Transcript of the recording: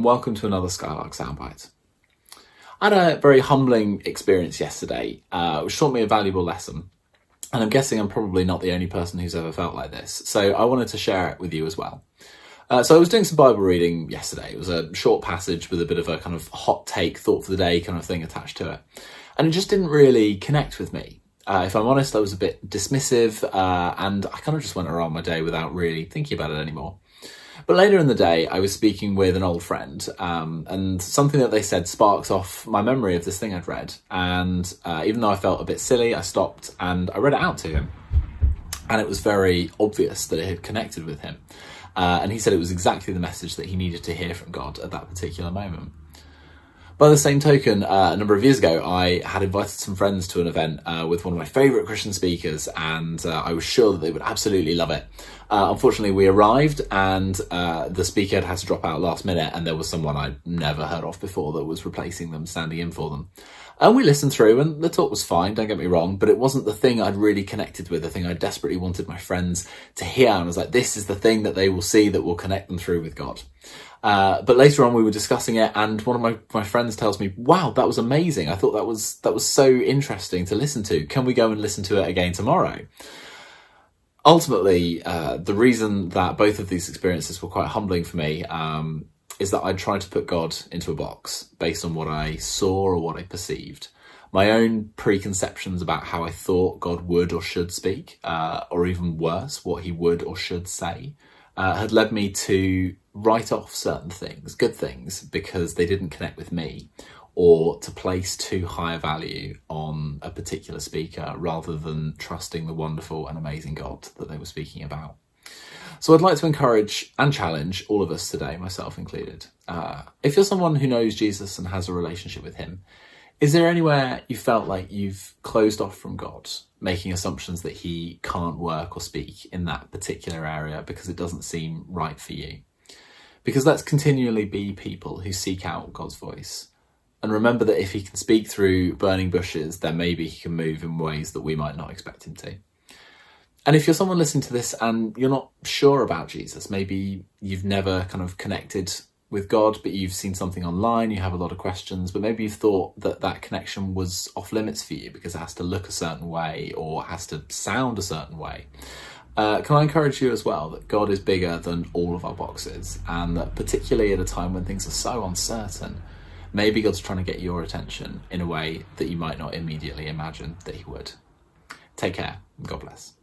and welcome to another Skylark Soundbite. I had a very humbling experience yesterday, which taught me a valuable lesson, and I'm guessing I'm probably not the only person who's ever felt like this, so I wanted to share it with you as well. So I was doing some Bible reading yesterday. It was a short passage with a bit of a kind of hot take, thought for the day kind of thing attached to it, and it just didn't really connect with me. If I'm honest, I was a bit dismissive, and I kind of just went around my day without really thinking about it anymore. But later in the day, I was speaking with an old friend, and something that they said sparked off my memory of this thing I'd read. And even though I felt a bit silly, I stopped and I read it out to him. And it was very obvious that it had connected with him. And he said it was exactly the message that he needed to hear from God at that particular moment. By the same token, a number of years ago, I had invited some friends to an event with one of my favourite Christian speakers, and I was sure that they would absolutely love it. Unfortunately, we arrived and the speaker had to drop out last minute, and there was someone I'd never heard of before that was replacing them, standing in for them. And we listened through, and the talk was fine, don't get me wrong, but it wasn't the thing I'd really connected with, the thing I desperately wanted my friends to hear. And I was like, this is the thing that they will see that will connect them through with God. But later on we were discussing it, and one of my friends tells me, wow, that was amazing. I thought that was so interesting to listen to. Can we go and listen to it again tomorrow? Ultimately, the reason that both of these experiences were quite humbling for me is that I tried to put God into a box based on what I saw or what I perceived. My own preconceptions about how I thought God would or should speak, or even worse, what he would or should say, had led me to write off certain things, good things, because they didn't connect with me, or to place too high a value on a particular speaker rather than trusting the wonderful and amazing God that they were speaking about. So I'd like to encourage and challenge all of us today, myself included. If you're someone who knows Jesus and has a relationship with him, is there anywhere you felt like you've closed off from God, making assumptions that he can't work or speak in that particular area because it doesn't seem right for you? Because let's continually be people who seek out God's voice. And remember that if he can speak through burning bushes, then maybe he can move in ways that we might not expect him to. And if you're someone listening to this and you're not sure about Jesus, maybe you've never kind of connected with God, but you've seen something online, you have a lot of questions, but maybe you've thought that that connection was off limits for you because it has to look a certain way or has to sound a certain way. Can I encourage you as well that God is bigger than all of our boxes, and that particularly at a time when things are so uncertain, maybe God's trying to get your attention in a way that you might not immediately imagine that he would. Take care, and God bless.